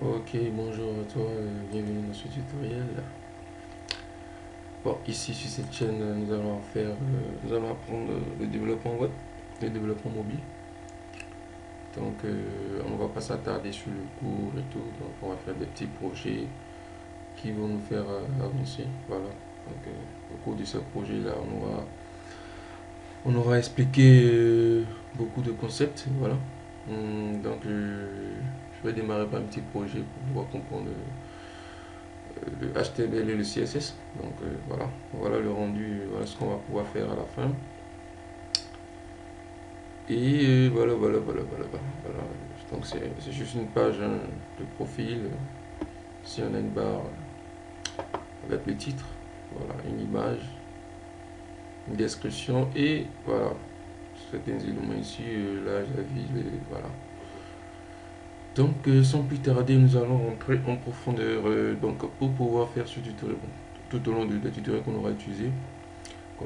Ok, bonjour à toi, bienvenue dans ce tutoriel. Bon, ici sur cette chaîne, nous allons apprendre le développement web, le développement mobile. Donc, on va pas s'attarder sur le cours et tout. Donc, on va faire des petits projets qui vont nous faire avancer. Voilà. Donc, au cours de ce projet-là, on aura expliqué beaucoup de concepts. Voilà. Donc, je vais démarrer par un petit projet pour pouvoir comprendre le HTML et le CSS. Donc voilà le rendu, voilà ce qu'on va pouvoir faire à la fin. Et voilà. Donc c'est juste une page de profil. Si on a une barre avec le titre, voilà, une image, une description et voilà certains éléments ici, l'âge, la ville, voilà. Donc sans plus tarder, nous allons rentrer en profondeur. Donc pour pouvoir faire ce tutoriel, tout au long de tutoriel qu'on aura utilisé,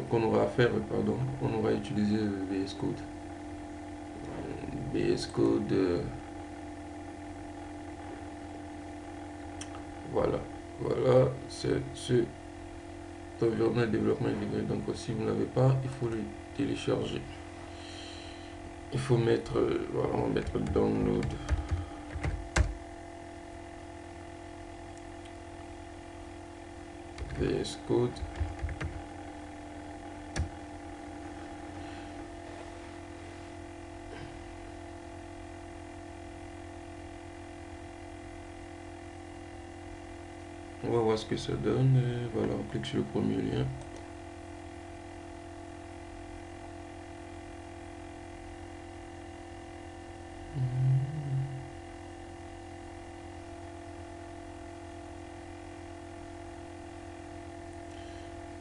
qu'on aura à faire, pardon, on aura utilisé VS Code. VS Code, voilà, voilà, c'est ce environnement de développement intégré. Donc si vous ne l'avez pas, il faut le télécharger. Il faut mettre, voilà, on va mettre download. VS Code. On va voir ce que ça donne. Et voilà, on clique sur le premier lien.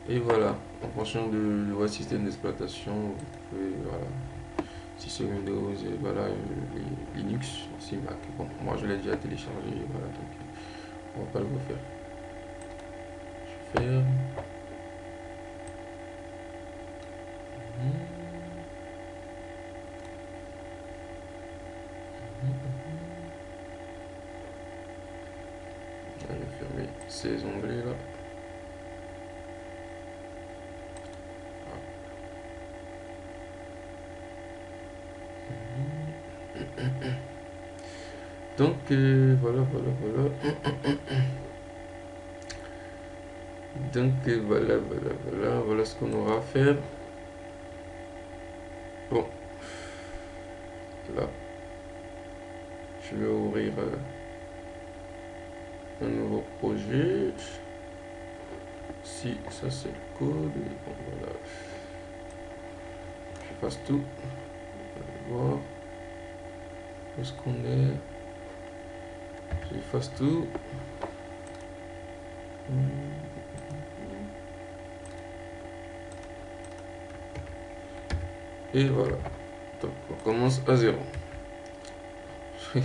Et voilà, en fonction de votre système d'exploitation, vous pouvez, voilà, si c'est Windows, et voilà, Linux, si Mac. Bon, moi je l'ai déjà téléchargé, voilà, donc on va pas le refaire. Je vais faire. Je vais fermer ces onglets là. Donc voilà. Donc voilà ce qu'on aura à faire. Bon, là, je vais ouvrir un nouveau projet. Si ça c'est le code, bon, voilà, j'efface tout. On va voir où est-ce qu'on est. J'efface tout. Et voilà. Donc on commence à zéro. Ce que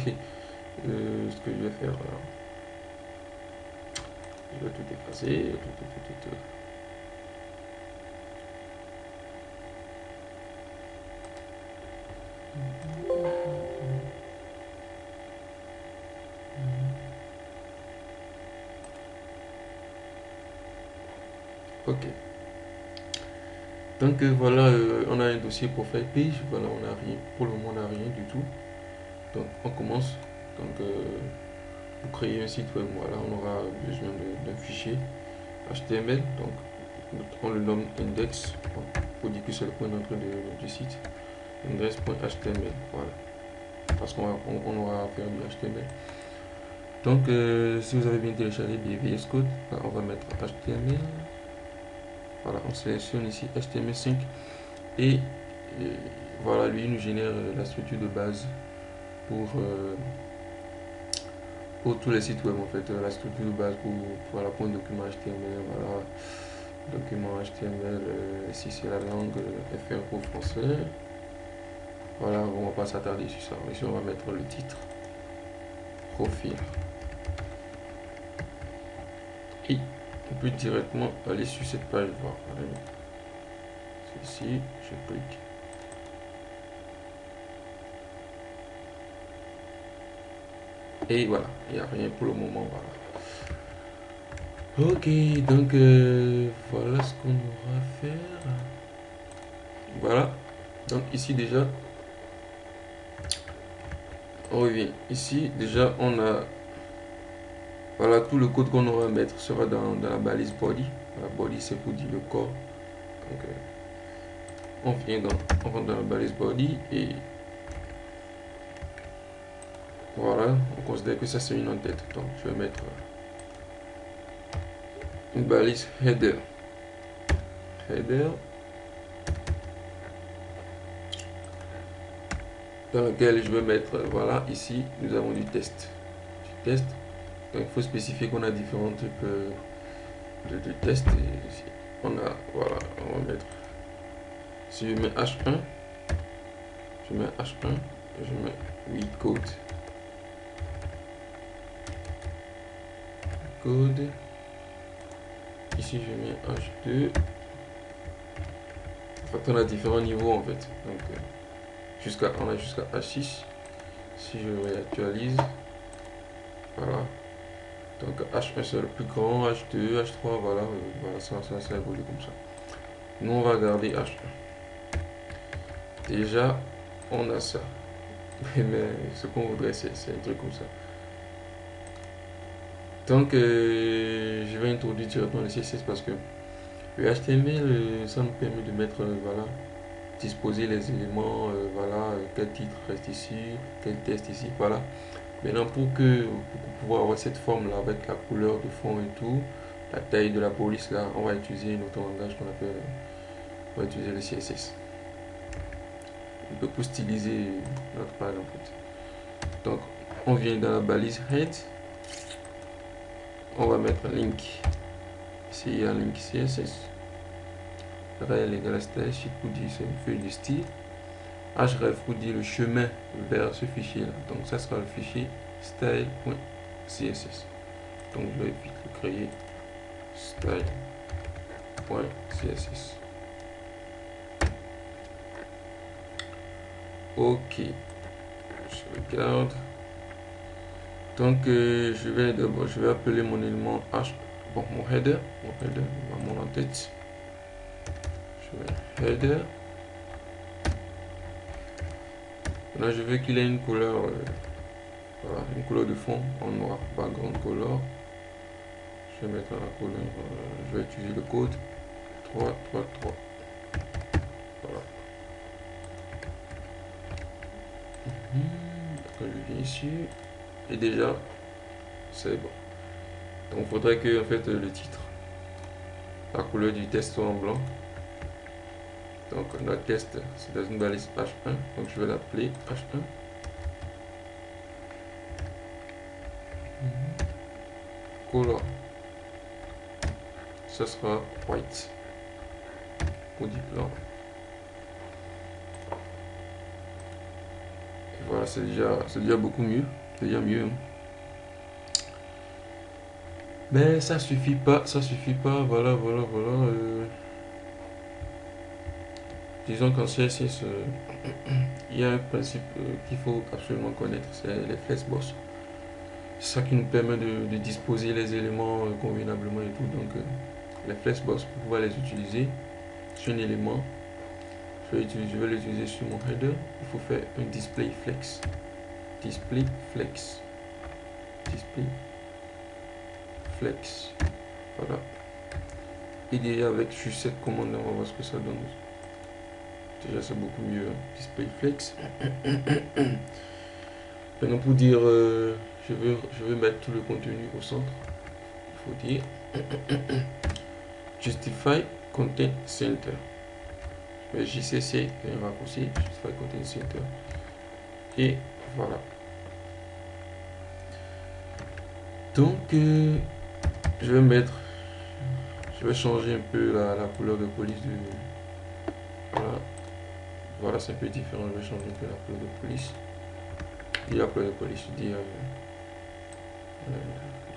je vais faire, je vais tout effacer. Tout. Ok. Donc voilà, on a un dossier profile page. Voilà, on n'a rien. Pour le moment, on n'a rien du tout. Donc on commence. Donc pour créer un site web, voilà, on aura besoin d'un fichier HTML. Donc on le nomme index. Pour dire que c'est le point d'entrée du site. Index.html. Voilà. Parce qu'on aura à faire du HTML. Donc si vous avez bien téléchargé VS Code, on va mettre HTML. Voilà, on sélectionne ici HTML5 et voilà, lui nous génère la structure de base pour, euh, pour tous les sites web en fait, la structure de base pour un document HTML, voilà, document HTML, ici c'est la langue FR pour français, voilà, on va pas s'attarder sur ça, ici on va mettre le titre, profil, et on peut directement aller sur cette page voir, ici, je clique. Et voilà, il n'y a rien pour le moment. Voilà. Ok, donc voilà ce qu'on aura à faire. Voilà. Donc ici déjà, on revient. Ici déjà, on a. Voilà, tout le code qu'on aura à mettre sera dans la balise body. La body, c'est pour dire le corps. Donc on rentre dans la balise body et voilà, on considère que ça c'est une en-tête. Donc je vais mettre une balise header. Dans laquelle je vais mettre, voilà, ici nous avons du test. Donc il faut spécifier qu'on a différents types de tests. Et ici, on a, voilà, on va mettre, si je mets H1, je mets H1 et je mets oui code. Ici je mets H2. En fait, on a différents niveaux en fait. Donc on a jusqu'à H6. Si je réactualise, voilà. Donc H1 c'est le plus grand, H2, H3, voilà, voilà ça évolue comme ça. Nous on va garder H1. Déjà on a ça. Mais ce qu'on voudrait c'est un truc comme ça. Donc je vais introduire directement le CSS parce que le HTML ça nous permet de mettre voilà, disposer les éléments, voilà, quel titre reste ici, quel test ici, voilà. Maintenant pour pouvoir avoir cette forme là avec la couleur de fond et tout, la taille de la police là, on va utiliser notre langage qu'on appelle, on va utiliser le CSS. Un peu pour styliser notre page en fait. Donc on vient dans la balise head, on va mettre un link. Ici il y a un link CSS. Rel égale style sheet pour dire c'est une feuille de style. Href pour dire le chemin vers ce fichier là. Donc ça sera le fichier style.css. Donc je vais vite le créer style.css. Ok, je regarde. Donc je vais appeler mon élément h, bon mon header, mon en-tête. Je vais header. Là je veux qu'il ait une couleur, voilà, une couleur de fond en noir, background color. Je vais mettre la couleur, je vais utiliser le code 333. Voilà. Quand je viens ici, et déjà c'est bon. Donc il faudrait que en fait le titre, la couleur du test soit en blanc. Donc notre test c'est dans une balise H1, donc je vais l'appeler H1. Color, ça sera white pour du blanc. Et voilà, c'est déjà beaucoup mieux, c'est déjà mieux. Mais ça suffit pas, voilà. Disons qu'en CSS, il y a un principe qu'il faut absolument connaître, c'est les flexbox. C'est ça qui nous permet de disposer les éléments convenablement et tout. Donc les flexbox, pour pouvoir les utiliser sur un élément, je vais l'utiliser sur mon header. Il faut faire un display flex. Voilà. Et déjà avec juste cette commande là, on va voir ce que ça donne. Déjà c'est beaucoup mieux, display flex. Maintenant pour dire je veux mettre tout le contenu au centre, il faut dire justify content center. Mais JCC est un raccourci, justify content center. Et voilà. Donc je vais changer un peu la couleur de police du. Voilà, c'est un peu différent. Je vais changer un peu la couleur de police. Et la couleur de police, je dis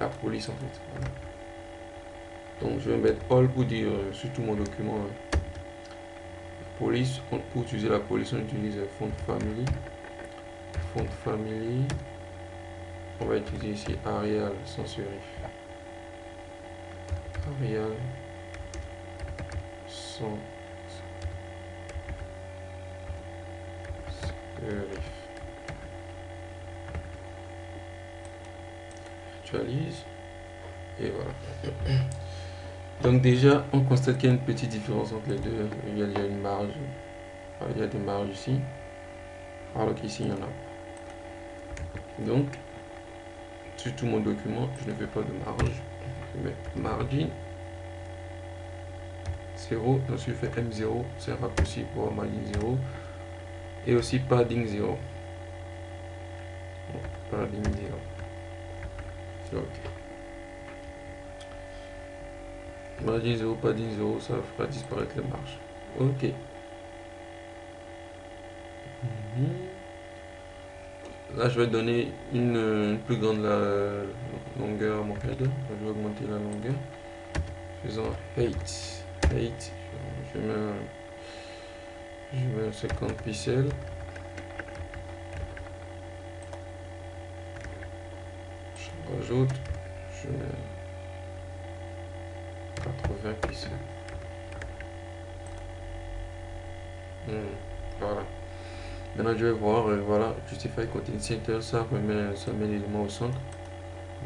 la police en fait. Voilà. Donc je vais mettre all pour dire sur tout mon document police. Pour utiliser la police, on utilise font family. on va utiliser ici Arial sans serif. Arial sans serif. Actualise. Et voilà. Donc déjà, on constate qu'il y a une petite différence entre les deux. Il y a déjà une marge. Il y a des marges ici. Alors qu'ici, il y en a. Donc, sur tout mon document, je ne fais pas de marge. Je mets margin 0. Ensuite, je fais M0. C'est un raccourci pour margin 0. Et aussi padding 0. Padding 0. C'est OK. Margin 0, padding 0, ça fera disparaître les marges. OK. Là, je vais donner une plus grande longueur à mon header. Je vais augmenter la longueur. Faisons height. Je mets 50 pixels. Je rajoute. Je mets 80 pixels. Voilà. Maintenant, je vais voir, voilà, Justify Content Center, ça met l'élément au centre,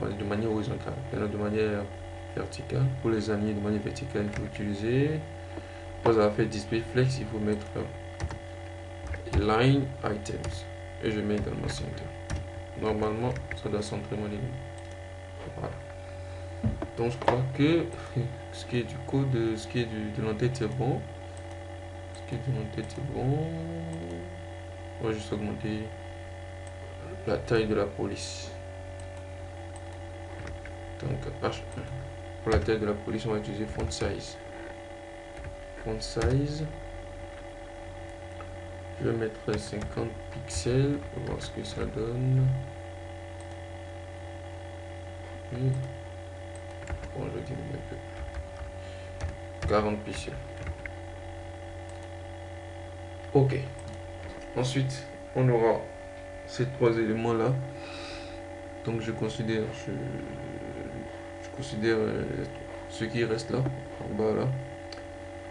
de manière horizontale. Maintenant, de manière verticale, pour les aligner de manière verticale, il faut utiliser, pour avoir fait Display Flex, il faut mettre Line Items, et je mets également Center. Normalement, ça doit centrer mon élément. Voilà. Donc, je crois que ce qui est du code, ce qui est de l'entête, c'est bon. Ce qui est de l'entête, c'est bon. On va juste augmenter la taille de la police. Donc H1. Pour la taille de la police, on va utiliser font size. Font size. Je vais mettre 50 pixels pour voir ce que ça donne. Bon, je diminue un peu. 40 pixels. OK. Ensuite, on aura ces trois éléments là. Donc je considère ce qui reste là, en bas là.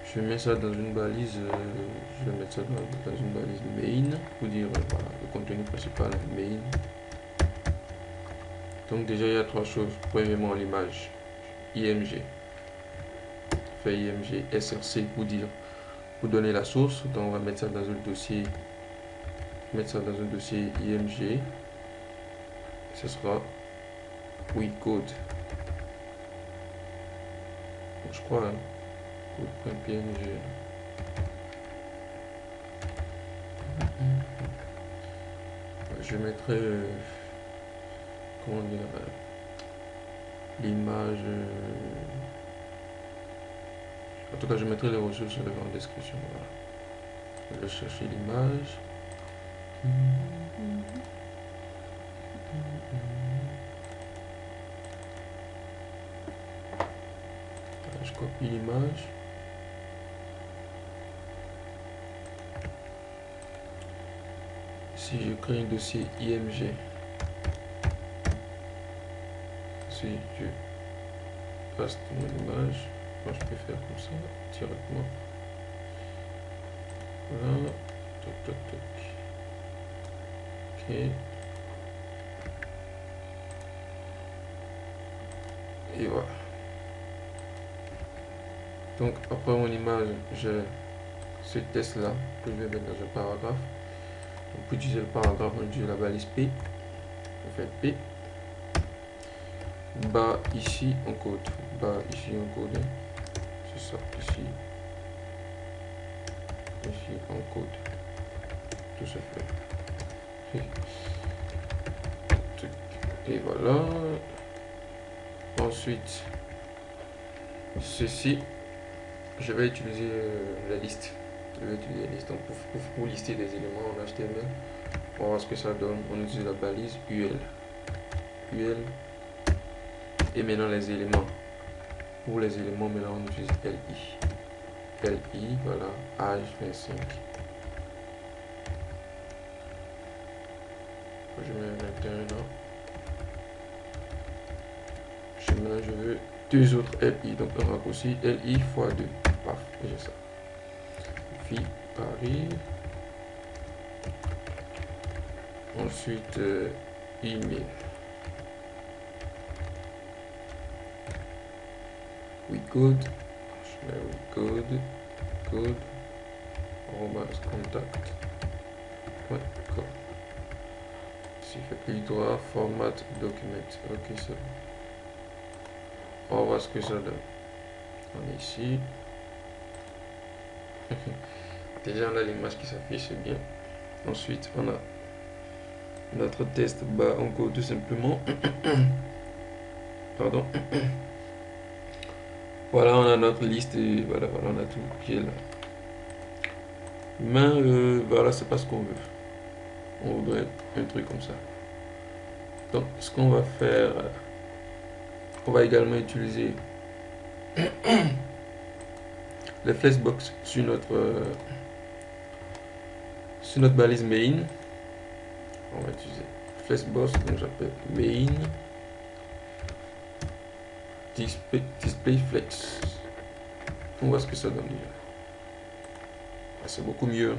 Je mets ça dans une balise, je vais mettre ça dans une balise main pour dire voilà, le contenu principal main. Donc déjà il y a trois choses. Premièrement l'image img, fait img src pour dire pour donner la source. Donc on va mettre ça dans un dossier. Img, ce sera code. Je crois code.png. Je mettrai comment dire l'image. En tout cas, je mettrai les ressources en description. Voilà. Je vais chercher l'image. Je copie l'image. Si je crée un dossier img, si je paste mon image, moi je peux faire comme ça directement. Voilà. Toc. OK. Et voilà. Donc après mon image, j'ai ce test là que je vais mettre dans un paragraphe. Donc, pour utiliser le paragraphe, on utilise la balise P. On fait P. Bas ici on code. Bas ici on code. C'est ça ici. Ici on code. Tout se fait. Et voilà. Ensuite, ceci, je vais utiliser la liste. Donc pour lister des éléments en HTML, on va voir ce que ça donne. On utilise la balise UL. Et maintenant les éléments. Pour les éléments, maintenant on utilise LI, voilà, âge 25. Je mets 21 ans. maintenant je veux deux autres LI, donc un raccourci LI fois 2. Paf, j'ai ça. Vie Paris. Ensuite, email. We code. Je mets we code. Contact.com. Si je fais clic droit, format document. Ok, c'est bon. On va voir ce que ça donne. On est ici. Déjà, on a l'image qui s'affiche, c'est bien. Ensuite, on a notre test bas en code tout simplement. Pardon. Voilà, on a notre liste et voilà, on a tout qui est là. Mais voilà, c'est pas ce qu'on veut. On voudrait un truc comme ça. Donc, ce qu'on va faire, on va également utiliser les flexbox sur notre balise main. On va utiliser flexbox, donc j'appelle main display flex. On voit ce que ça donne déjà. C'est beaucoup mieux.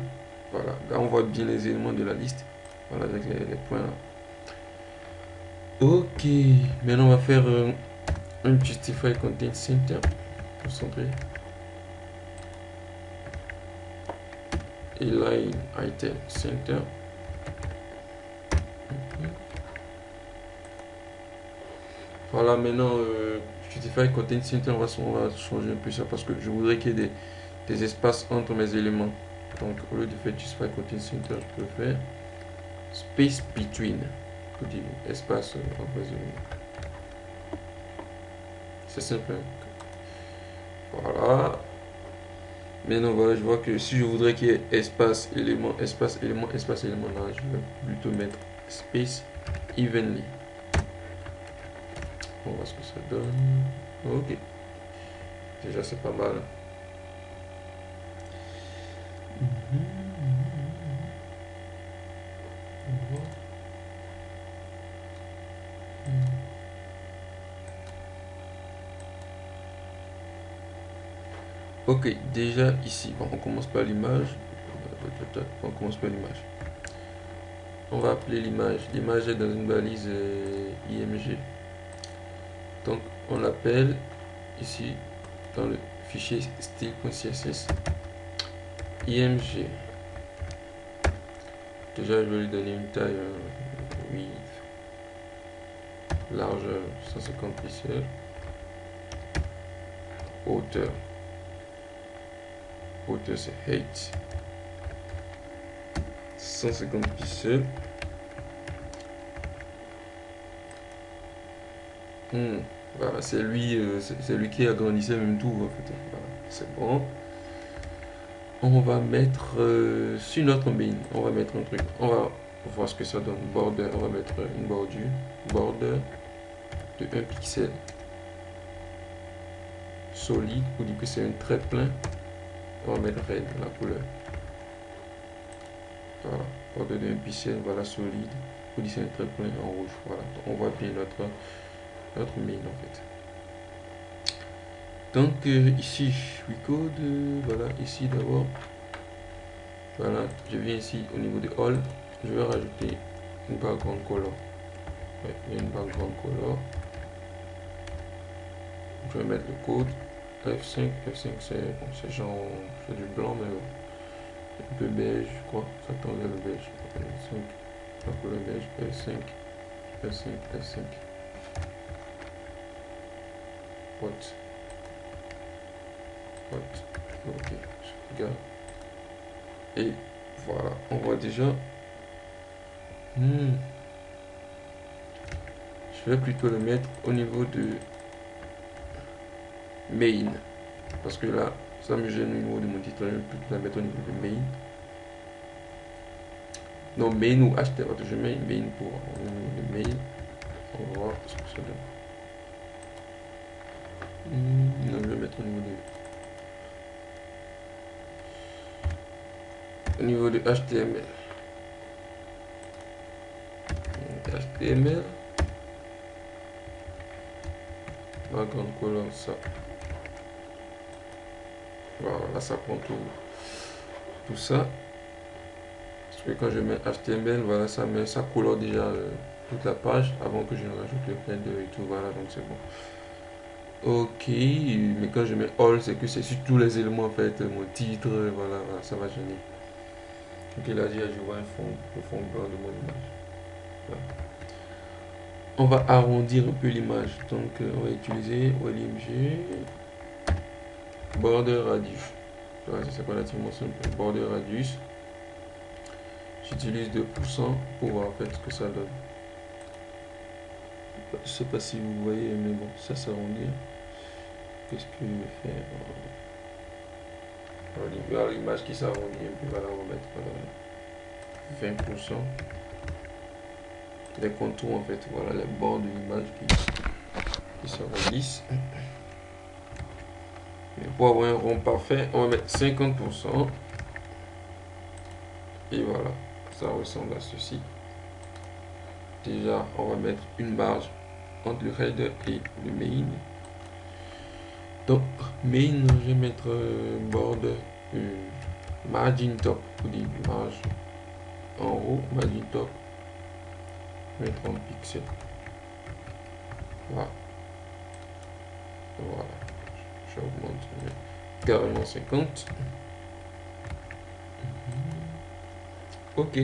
Voilà, là on voit bien les éléments de la liste. Voilà, avec les points là. Ok, maintenant on va faire un justify content center. Concentrer. Align item center. Voilà, maintenant justify content center, on va changer un peu ça parce que je voudrais qu'il y ait des espaces entre mes éléments. Donc au lieu de faire justify content center, je peux faire space between. Je peux dire espace entre les éléments. C'est simple. Voilà. Maintenant voilà, je vois que si je voudrais qu'il y ait espace élément, là, je vais plutôt mettre space evenly. On va voir ce que ça donne. Ok. Déjà c'est pas mal. Ok, déjà ici, bon, on commence par l'image. On commence par l'image. On va appeler l'image. L'image est dans une balise IMG. Donc on l'appelle ici dans le fichier style.css IMG. Déjà je vais lui donner une taille 8, largeur 150 pixels, hauteur c'est 8, 150 pixels. Voilà, c'est lui qui agrandissait même tout en fait. Voilà, c'est bon. On va mettre sur notre main, on va mettre un truc. On va voir ce que ça donne. Border, on va mettre une bordure. Border de 1 pixel. Solide, pour dire que c'est un trait plein. On va mettre red, la couleur. Voilà, border de 1 pixel, voilà, solide. Pour dire que c'est un trait plein en rouge. Voilà, on voit bien notre main en fait. Donc ici, we code, voilà, ici d'abord. Voilà, je viens ici au niveau de all, je vais rajouter une background color. Ouais, il y a une background color. Je vais mettre le code F5. F5 c'est genre, c'est du blanc mais un peu beige, je crois. Ça tendait le beige. F5, la couleur beige. F5, F5, F5. What? Ok, je regarde. Et voilà, on voit déjà. Je vais plutôt le mettre au niveau de main. Parce que là, ça me gêne au niveau de mon titre. Je vais plutôt la mettre au niveau de main. Non, main ou HTML. Je mets main pour au niveau de main. On va voir ce que ça donne. Non, je vais mettre au niveau de HTML. HTML. background color, ça. Voilà, là ça prend tout ça. Parce que quand je mets HTML, voilà, ça colore déjà toute la page avant que je ne rajoute le header et tout. Voilà, donc c'est bon. Ok, mais quand je mets all, c'est que c'est sur tous les éléments en fait, mon titre, voilà, voilà, ça va gêner. Ok, là déjà je vois le fond blanc de mon image. Voilà. On va arrondir un peu l'image, donc on va utiliser OLMG border radius. Voilà, c'est relativement simple, border radius. J'utilise 2% pour voir en fait ce que ça donne. Je sais pas si vous voyez, mais bon, ça s'arrondit. Qu'est-ce que je vais faire? Voilà, l'image qui s'arrondit un peu, voilà, on va mettre 20%. Les contours en fait, voilà les bords de l'image qui s'arrondissent. Et pour avoir un rond parfait, on va mettre 50%. Et voilà, ça ressemble à ceci. Déjà, on va mettre une marge entre le header et le main. Donc, main, je vais mettre border margin top, pour dire marge en haut, margin top, mettre en pixels. Voilà. Voilà. J'augmente carrément 50. Ok.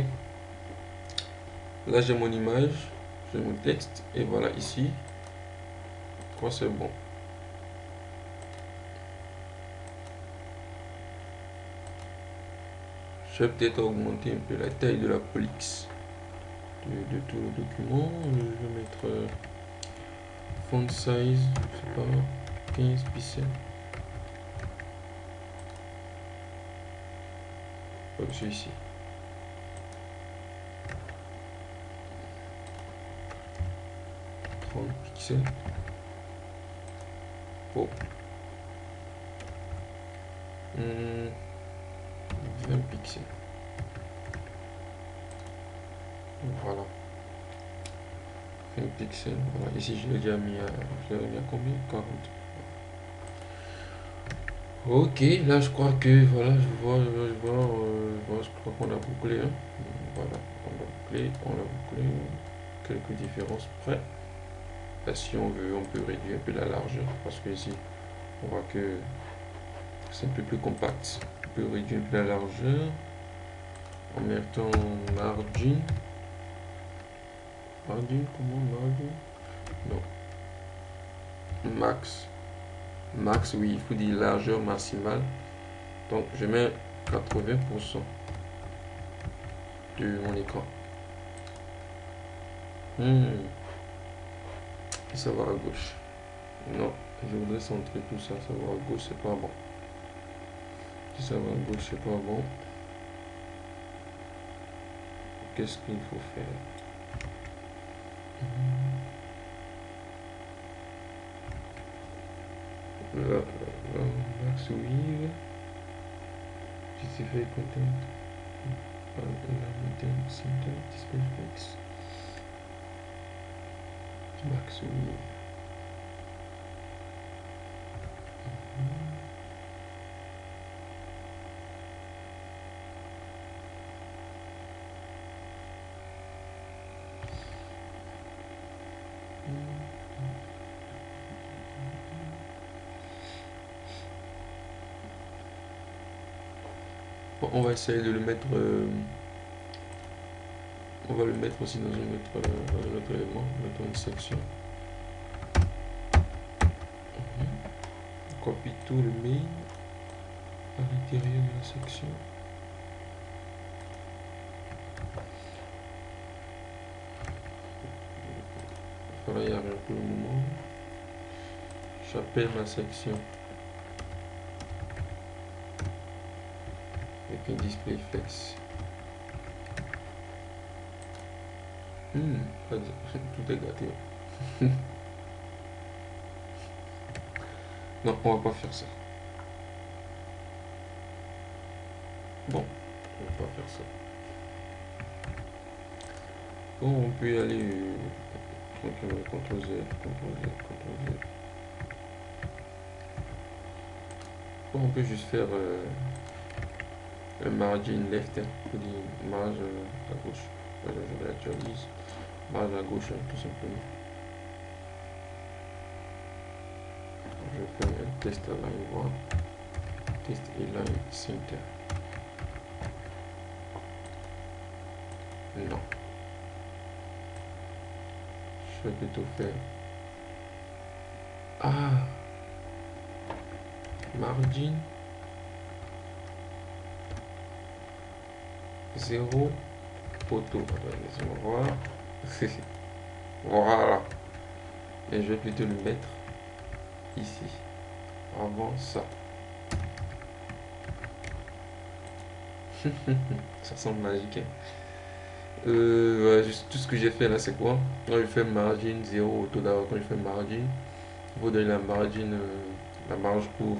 Là, j'ai mon image, j'ai mon texte, et voilà ici. Je crois que c'est bon. Je vais peut-être augmenter un peu la taille de la police de tout le document. Je vais mettre font size, je sais pas, 15 pixels. Comme celui-ci. Pixels. Oh. 20 pixels. Voilà. 20 pixels. Voilà. Ici, je l'ai déjà mis à combien? 40. Ok, là je crois que voilà, je vois, je crois qu'on a bouclé. Hein. Voilà, on a bouclé. Quelques différences près. Là, si on veut, on peut réduire un peu la largeur parce que ici, on voit que c'est un peu plus compact. On peut réduire un peu la largeur en mettant margin. Margin, comment margin? Non. Max. Max, oui, il faut dire largeur maximale. Donc, je mets 80% de mon écran. Et ça va à gauche. Non, je voudrais centrer tout ça. Ça va à gauche, c'est pas bon. Si ça va à gauche, c'est pas bon. Qu'est-ce qu'il faut faire? Là, max weave. Justify content. Center display flex. Max weave. Bon, on va essayer de le mettre. On va le mettre aussi dans un autre élément, dans une section. On copie tout le main à l'intérieur de la section. Voilà, il y a rien pour le moment. J'appelle ma section avec un display flex. Tout est gâté. Non, on va pas faire ça. Bon, on va pas faire ça. Bon, on peut y aller. CTRL Z, CTRL Z, CTRL Z. on peut juste faire un margin left, hein, pour dire marge à gauche. Voilà, je réactualise. Marge à gauche, hein, tout simplement. Je vais faire un test align 1, test align center. Non. Je vais plutôt faire. Ah! Margin 0 auto. Laissez-moi voir. Voilà. Et je vais plutôt le mettre ici. Avant ça. Ça semble magique. Hein. Ouais, tout ce que j'ai fait là, c'est quoi? Quand je fais margin 0 auto d'abord, quand je fais margin, il faut donner la margin, la marge pour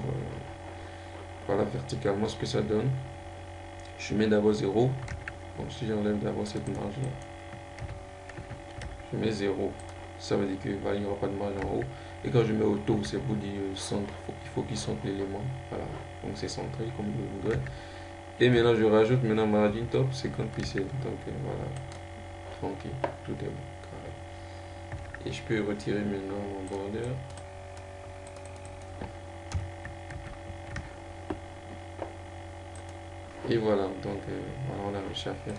voilà, verticalement ce que ça donne. Je mets d'abord 0. Donc si j'enlève d'abord cette marge là, je mets 0. Ça veut dire qu'il n'y aura pas de marge en haut. Et quand je mets auto, c'est pour dire centre. Il faut qu'il centre l'élément. Voilà. Donc c'est centré comme je le voudrais. Et maintenant je rajoute maintenant margin top 50 pixels. Donc voilà. Tranquille. Tout est bon. Carré. Et je peux retirer maintenant mon border. Et voilà. Donc voilà, on a réussi à faire.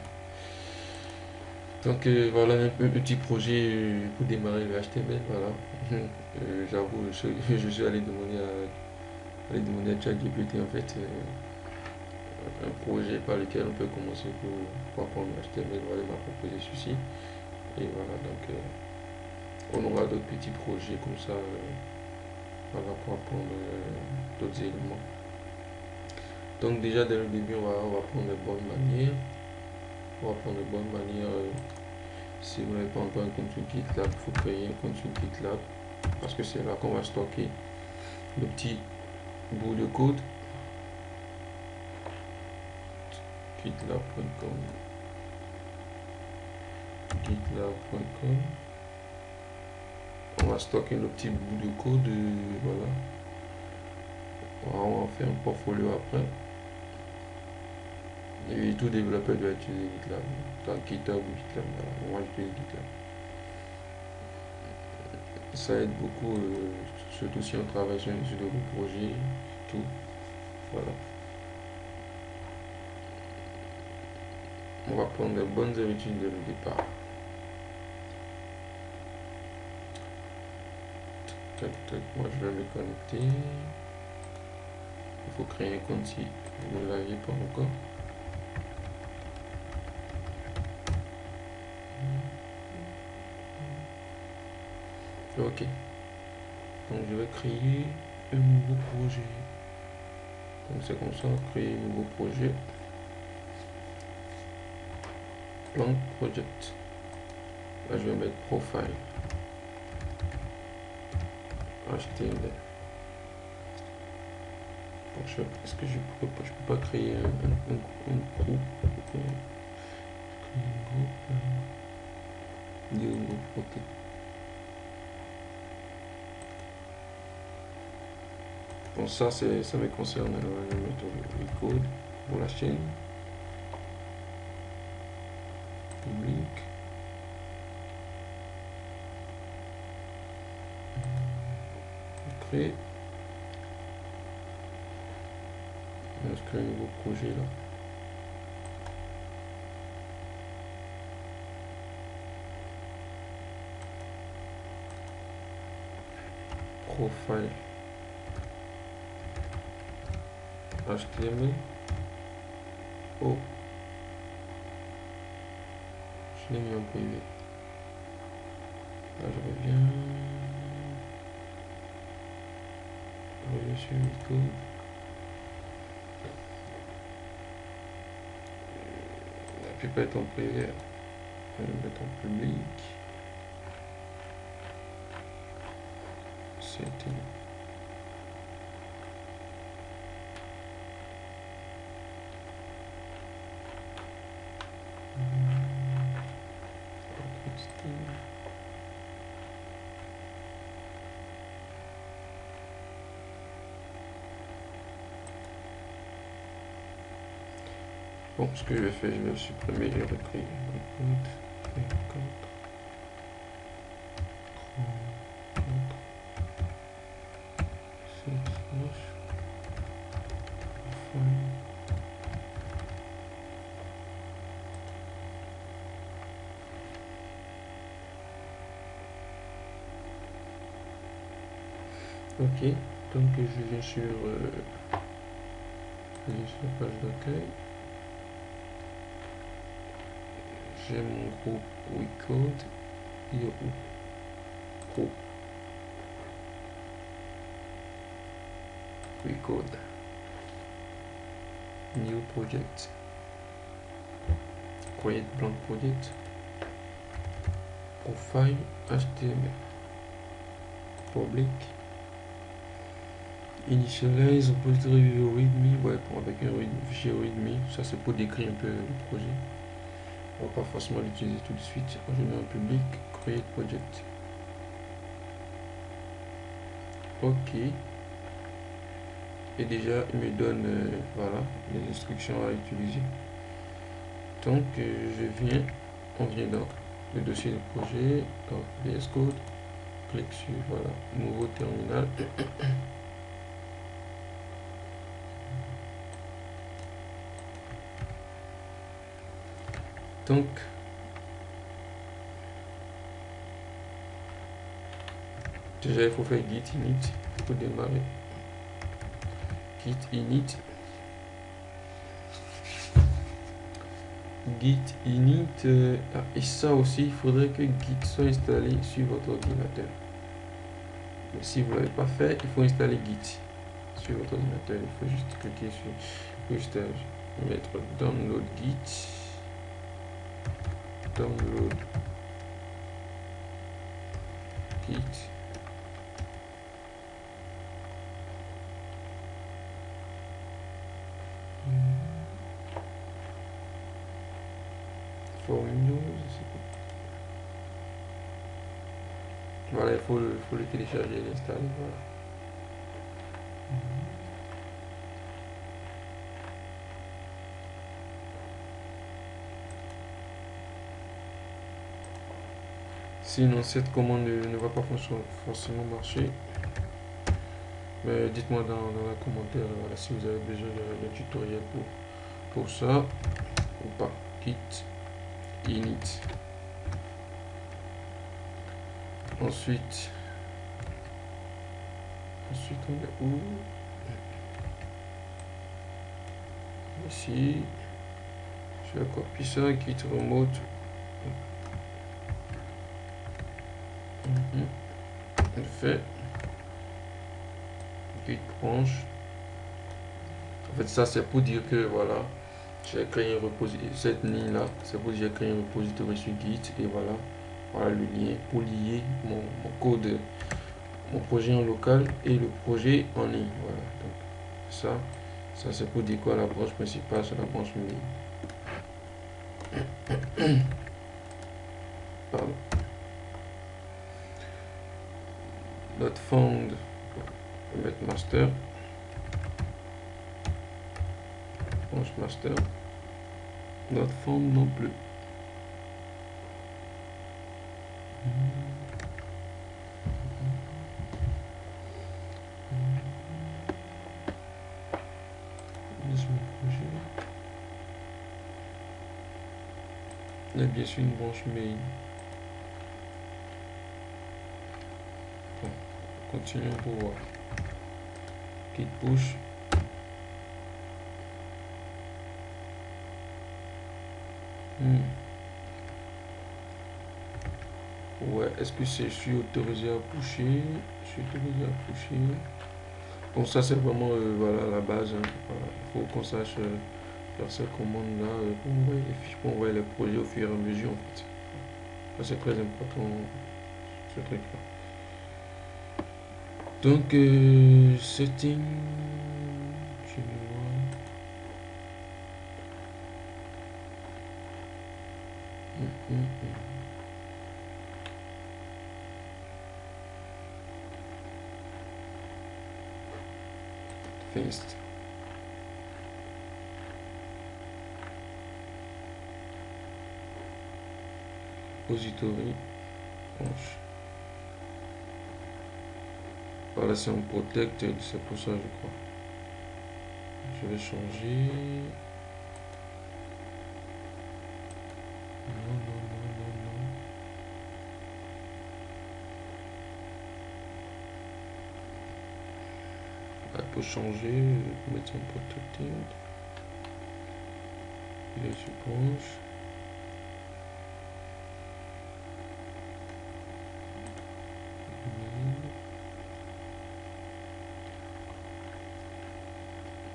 Donc voilà un petit projet pour démarrer le HTML. Voilà. J'avoue, je suis allé demander à ChatGPT en fait un projet par lequel on peut commencer pour apprendre le HTML. Voilà, il m'a proposé ceci. Et voilà, donc on aura d'autres petits projets comme ça voilà, pour apprendre d'autres éléments. Donc déjà dès le début, on va prendre de bonnes manières. On va prendre de bonnes manières. Si vous n'avez pas encore un compte sur GitLab, il faut créer un compte sur GitLab parce que c'est là qu'on va stocker le petit bout de code. GitLab.com GitLab.com. On va stocker le petit bout de code. Voilà. On va faire un portfolio après. Et tout développeur doit utiliser GitLab. Dans GitHub ou GitLab. Voilà. Moi j'utilise GitLab. Ça aide beaucoup, surtout si on travaille sur de gros projets, tout. Voilà. On va prendre les bonnes habitudes dès le départ. Tac, tac, moi je vais me connecter. Il faut créer un compte si vous ne l'aviez pas encore. Ok. Donc je vais créer un nouveau projet. Donc c'est comme ça, créer un nouveau projet. Plan project. Là je vais mettre profile. HTML. Est-ce que je peux pas créer un groupe? Ok. Bon, ça me concerne. Alors, je vais mettre le code pour la chaîne. Public. Créer. On va créer un nouveau projet là. Profile. HTML. Oh. Je l'ai mis en privé. Là, je reviens. Je reviens sur le code. La plupart est en privé. Je vais le mettre en public. C'était. Bon, ce que je vais faire, je vais supprimer et recréer un code. 4, 9. Ok, donc je viens sur la page d'accueil. J'ai mon groupe WeCode. Il est où? Groupe WeCode. New project. Create blank project. Profile HTML. Public. Initialize repository readme. Ouais, avec un fichier readme. Ça c'est pour décrire un peu le projet. On va pas forcément l'utiliser tout de suite. Je mets en public. Create project. Ok. Et déjà il me donne voilà les instructions à utiliser. Donc on vient dans le dossier de projet, dans VS Code, clique sur voilà, nouveau terminal. Donc déjà il faut faire git init pour démarrer. Git init. Git init. Et ça aussi, il faudrait que Git soit installé sur votre ordinateur. Mais si vous ne l'avez pas fait, il faut installer Git sur votre ordinateur. Il faut juste cliquer sur, juste mettre download Git. Download Git. For Windows. Voilà, il faut le télécharger et l'installer. Voilà. Sinon, cette commande ne va pas forcément marcher. Mais dites-moi dans les commentaires voilà, si vous avez besoin d'un tutoriel pour ça ou pas. Git init. Ensuite on est où? Ici. Je vais copier ça, git remote. On fait git branch. En fait, ça c'est pour dire que voilà, j'ai créé un repository. Cette ligne là, c'est pour dire que j'ai créé un repository sur Git et voilà, voilà le lien pour lier mon code, mon projet en local et le projet en ligne. Voilà, donc ça c'est pour dire quoi, la branche principale c'est la branche main. Pardon. Notre fond, on va mettre master. Branche master. Notre fond non plus. Il y a bien sûr une branche main. Bon, continuons pour voir. Git push. Ouais, est-ce que je suis autorisé à pusher? Je suis autorisé à pusher. Bon, ça c'est vraiment voilà, la base. Hein. Voilà. Il faut qu'on sache faire ces commandes là pour envoyer les fiches, pour envoyer les projets au fur et à mesure en fait. Ça c'est très important ce truc là. Donc setting. Tu vois. First. repository, branch. Voilà, c'est un protect, c'est pour ça, je crois. Je vais changer. Non, non, non, non, non. Voilà, pour changer, je vais mettre un protected. Et je branche.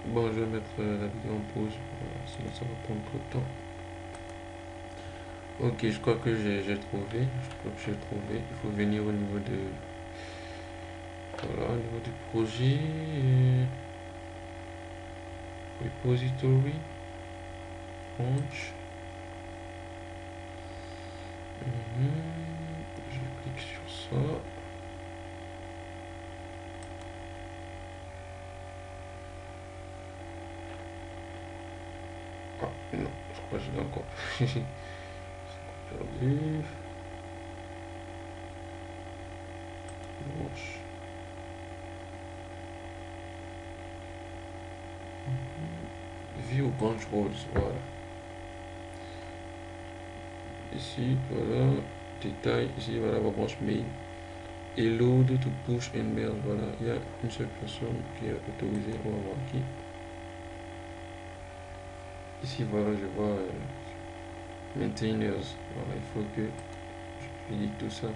Bon, je vais mettre la vidéo en pause, voilà, sinon ça va prendre trop de temps. Ok, je crois que j'ai trouvé. Il faut venir au niveau de... Voilà, au niveau du projet. Repository. Branch. Je clique sur ça. Ah non, je crois que je l'ai encore. C'est perdu. Branch. View branch roles, voilà. Ici, voilà. Détail, ici, voilà ma branche main. Et load to push and merge, voilà. Il y a une seule personne qui est autorisée, on va voir qui. Ici, voilà, je vois maintainers. Voilà, il faut que je lis tout ça.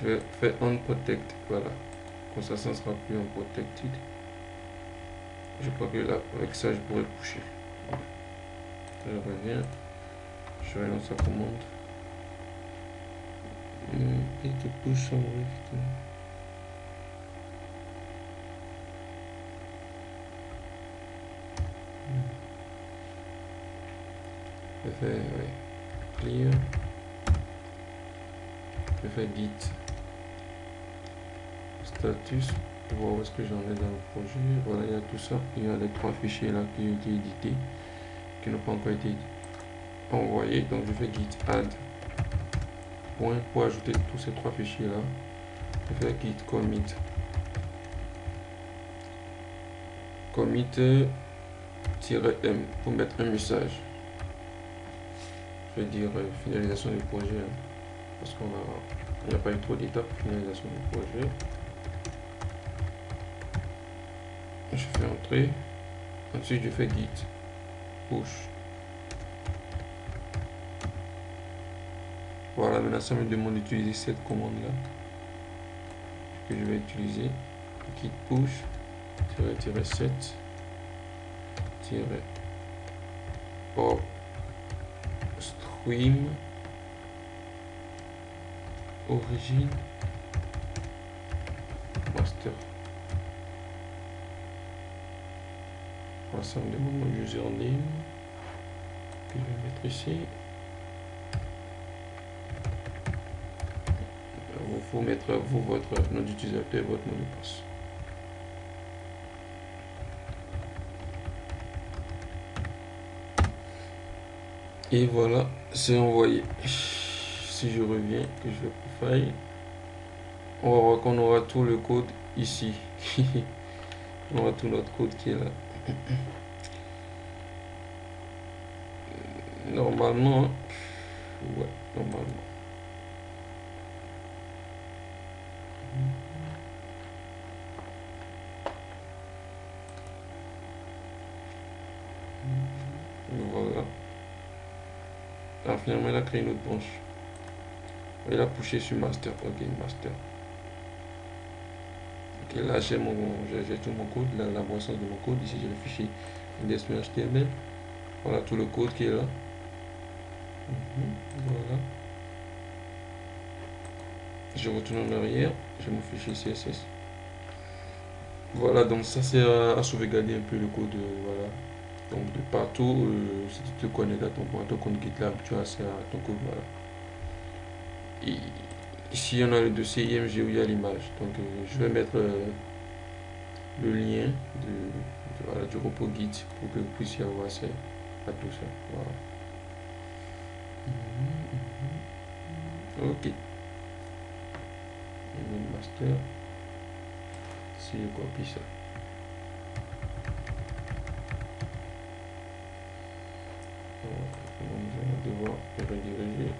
Je vais faire unprotect, voilà. Comme ça ne sera plus unprotected. Je crois que là, avec ça, je pourrais pusher. Je reviens. Je relance la commande. Et de push en rift. Je fais clear. Je fais git status pour voir où est-ce que j'en ai dans le projet. Voilà, il y a tout ça. Il y a les 3 fichiers là qui ont été édités, qui n'ont pas encore été envoyés. Donc je fais git add point pour ajouter tous ces 3 fichiers là. Je fais git commit -m pour mettre un message. Je vais dire finalisation du projet, hein, parce qu'on n'y a pas eu trop d'étapes. Finalisation du projet. Je fais entrer. Ensuite je fais git push. Voilà, maintenant ça me demande d'utiliser cette commande là que je vais utiliser. Git push -7 -pop stream origine master. Voilà, ça me demande mon username que je vais mettre ici. Il faut mettre vous votre nom d'utilisateur et votre mot de passe. Et voilà, c'est envoyé. Si je reviens, que je vais profile, on va voir qu'on aura tout le code ici. On aura tout notre code qui est là. Normalement, ouais, normalement. Voilà. Ah, finalement, il a créé une autre branche. Il a poussé sur master. Ok, master. Ok, là j'ai tout mon code, la boisson de mon code. Ici j'ai le fichier index.html. Voilà tout le code qui est là. Voilà. Je retourne en arrière. J'ai mon fichier CSS. Voilà, donc ça c'est à sauvegarder un peu le code. Voilà. Donc de partout, si tu te connectes à ton compte GitLab, tu as accès à ton code. Voilà. Et ici on a le dossier IMG où il y a l'image. Donc je vais mettre le lien voilà, du repos Git pour que vous puissiez avoir accès à tout ça. Voilà. Ok. Email master. Si je copie ça. Donc, nous allons devoir rediriger.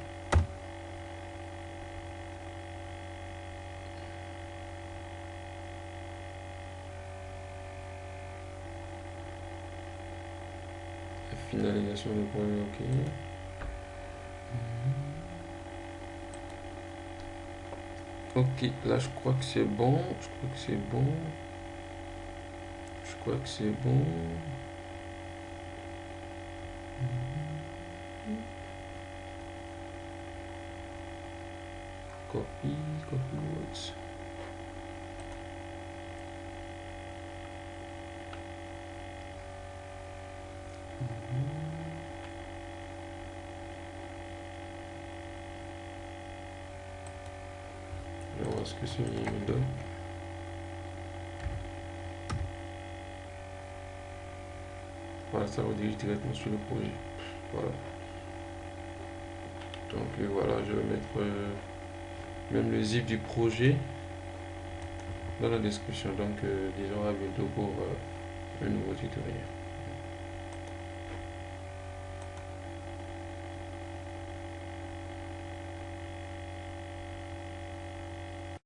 La finalisation du projet, ok. Ok, là je crois que c'est bon. Je crois que c'est bon. Je crois que c'est bon. Copy words. Je vais voir ce que ce lien me donne. Voilà, ça redirige directement sur le projet. Voilà. Donc voilà, je vais mettre même le zip du projet dans la description. Donc disons à bientôt pour un nouveau tutoriel.